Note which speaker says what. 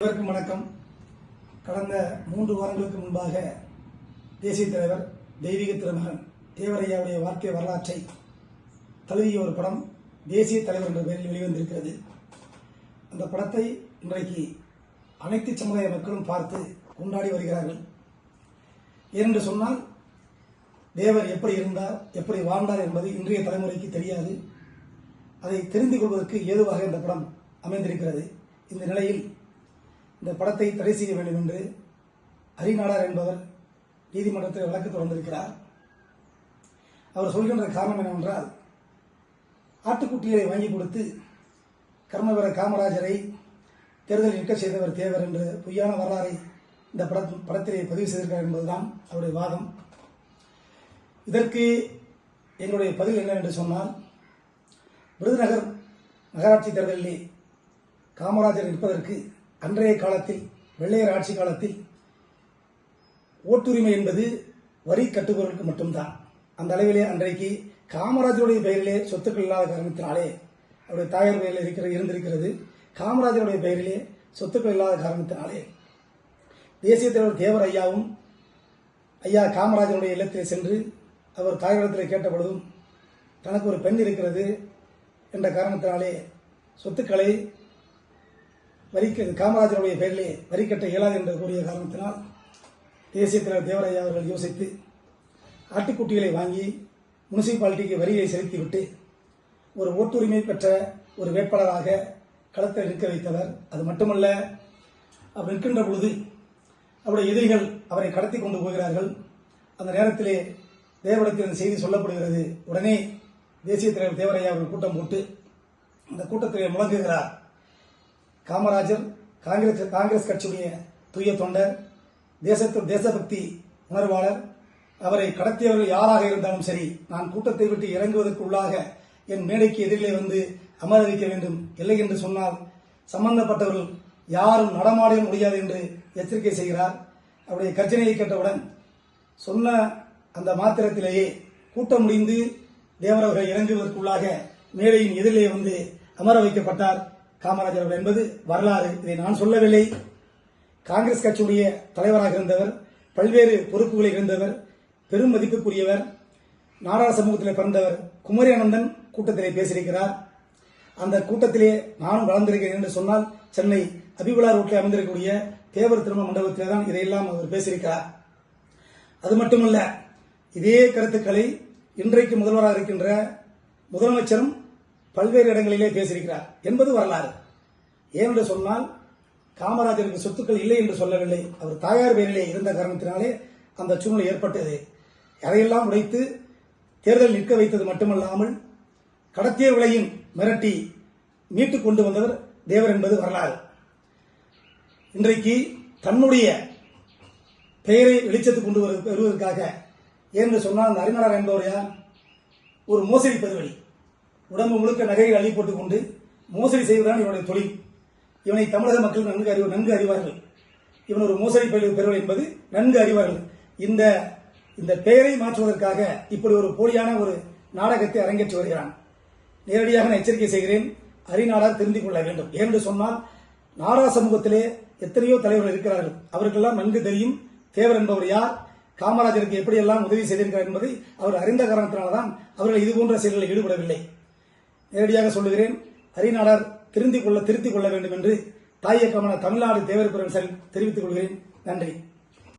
Speaker 1: அனைவருக்கும் வணக்கம். கடந்த 3 வாரங்களுக்கு முன்பாக தேசிய தலைவர் தெய்வீக திருமகன் தேவரையாவுடைய வாழ்க்கை வரலாற்றை தழுவிய ஒரு படம் தேசிய தலைவர் என்ற பெயரில் வெளிவந்திருக்கிறது. அந்த படத்தை இன்றைக்கு அனைத்து சமுதாய மக்களும் பார்த்து கொண்டாடி வருகிறார்கள். ஏனென்று சொன்னால் தேவர் எப்படி இருந்தார், எப்படி வாழ்ந்தார் என்பது இன்றைய தலைமுறைக்கு தெரியாது. அதை தெரிந்து கொள்வதற்கு ஏதுவாக இந்த படம் அமைந்திருக்கிறது. இந்த நிலையில் இந்த படத்தை தடை செய்ய வேண்டும் என்று ஹரிநாடார் என்பவர் நீதிமன்றத்தில் வழக்கு தொடர்ந்திருக்கிறார். அவர் சொல்கின்ற காரணம் என்னவென்றால், ஆட்டுக்குட்டிகளை வாங்கி கொடுத்து கர்மவீர காமராஜரை தேர்தலில் நிற்க செய்தவர் தேவர் என்று பொய்யான வரலாறை இந்த படத்திலே பதிவு செய்திருக்கிறார் என்பதுதான் அவருடைய வாதம். இதற்கு எங்களுடைய பதில் என்னவென்று சொன்னால், விருதுநகர் நகராட்சி தேர்தலிலே காமராஜர் நிற்பதற்கு அன்றைய காலத்தில் வெள்ளையர் ஆட்சி காலத்தில் ஓட்டுரிமை என்பது வரி கட்டுபவர்களுக்கு மட்டும்தான். அந்த அளவிலே அன்றைக்கு காமராஜருடைய பெயரிலே சொத்துக்கள் இல்லாத காரணத்தினாலே, அவருடைய தாயார் பெயரில் இருந்திருக்கிறது, காமராஜருடைய பெயரிலே சொத்துக்கள் இல்லாத காரணத்தினாலே தேசிய தலைவர் தேவர் ஐயாவும் ஐயா காமராஜருடைய இல்லத்திலே சென்று அவர் தாயாரிடத்தில் கேட்ட பொழுதும் தனக்கு ஒரு பெண் இருக்கிறது என்ற காரணத்தினாலே சொத்துக்களை காமராஜருடைய பெயரிலே வரி கட்ட இயலாது என்று கூறிய காரணத்தினால் தேசிய தலைவர் தேவரையா அவர்கள் யோசித்து ஆட்டுக்குட்டிகளை வாங்கி முனிசிபாலிட்டிக்கு வரியை செலுத்திவிட்டு ஒரு ஓட்டுரிமை பெற்ற ஒரு வேட்பாளராக களத்தில் நிற்க வைத்தவர். அது மட்டுமல்ல, அவர் நிற்கின்ற பொழுது அவருடைய எதிரிகள் அவரை கடத்தி கொண்டு போகிறார்கள். அந்த நேரத்திலே தேவரிடத்தில் இந்த செய்தி சொல்லப்படுகிறது. உடனே தேசிய தலைவர் தேவரையா அவர்கள் கூட்டம் போட்டு அந்த கூட்டத்திலே முழங்குகிறார், காமராஜர் காங்கிரஸ் கட்சியுடைய தூய தொண்டர், தேசபக்தி உணர்வாளர், அவரை கடத்தியவர்கள் யாராக இருந்தாலும் சரி, நான் கூட்டத்தை விட்டு இறங்குவதற்குள்ளாக என் மேடைக்கு எதிரிலே வந்து அமர வைக்க வேண்டும். இல்லை என்று சொன்னால் சம்பந்தப்பட்டவர்கள் யாரும் நடமாட முடியாது என்று எச்சரிக்கை செய்கிறார். அவருடைய கர்ஜனையை கேட்டவுடன் சொன்ன அந்த மாத்திரத்திலேயே கூட்டம் முடிந்து தேவரவர்கள் இறங்குவதற்குள்ளாக மேடையின் எதிரிலே வந்து அமர வைக்கப்பட்டார் காமராஜர் அவர்கள் என்பது வரலாறு. இதை நான் சொல்லவில்லை. காங்கிரஸ் கட்சியுடைய தலைவராக இருந்தவர், பல்வேறு பொறுப்புகளில் இருந்தவர், பெரும் மதிப்புக்குரியவர், நாடார் சமூகத்தில் பிறந்தவர் குமரி அனந்தன் கூட்டத்திலே பேசியிருக்கிறார். அந்த கூட்டத்திலே நானும் வளர்ந்திருக்கிறேன் என்று சொன்னால் சென்னை அபிபுலா ரோட்டில் அமைந்திருக்கக்கூடிய தேவர் திருமண மண்டபத்திலே தான் இதையெல்லாம் அவர் பேசியிருக்கிறார். அது மட்டுமல்ல, இதே கருத்துக்களை இன்றைக்கு முதல்வராக இருக்கின்ற முதலமைச்சரும் பல்வேறு இடங்களிலே பேசியிருக்கிறார் என்பது வரலாறு. ஏனென்று சொன்னால், காமராஜருக்கு சொத்துக்கள் இல்லை என்று சொல்லவில்லை, அவர் தாயார் பெயரிலே இருந்த காரணத்தினாலே அந்த சூழ்நிலை ஏற்பட்டது. அதையெல்லாம் உடைத்து தேர்தல் நிற்க வைத்தது மட்டுமல்லாமல் கடத்தியவர்களையும் மிரட்டி மீட்டுக் கொண்டு வந்தவர் தேவர் என்பது வரலாறு. இன்றைக்கு தன்னுடைய பெயரை வெளிச்சத்துக்கு கொண்டு வருவதற்காக, ஏனென்று சொன்னால் அந்த அறிஞர் என்பவர் யார்? ஒரு மோசடி பெருவழி. உடம்பு முழுக்க நகைகள் அள்ளி போட்டுக் கொண்டு மோசடி செய்வதுதான் இவனுடைய தொழில். இவனை தமிழக மக்கள் நன்கு அறிவார்கள். இவன் ஒரு மோசடி பெறுவன் என்பது நன்கு அறிவார்கள். இந்த பெயரை மாற்றுவதற்காக இப்படி ஒரு போலியான ஒரு நாடகத்தை அரங்கேற்றி வருகிறான். நேரடியாக நான் எச்சரிக்கை செய்கிறேன், ஹரிநாடார் தெரிந்து கொள்ள வேண்டும். ஏனென்று சொன்னால், நாடார் சமூகத்திலே எத்தனையோ தலைவர்கள் இருக்கிறார்கள். அவருக்கெல்லாம் நன்கு தெரியும் தேவர் என்பவர் யார், காமராஜருக்கு எப்படியெல்லாம் உதவி செய்திருக்கிறார் என்பதை அவர் அறிந்த காரணத்தினால்தான் அவர்கள் இதுபோன்ற செயல்களில் ஈடுபடவில்லை. நேரடியாக சொல்லுகிறேன், ஹரிநாடார் திருத்திக் கொள்ள வேண்டும் என்று தாயகமான தமிழ்நாடு தேவர் பெருமக்கள் தெரிவித்துக் கொள்கிறேன். நன்றி.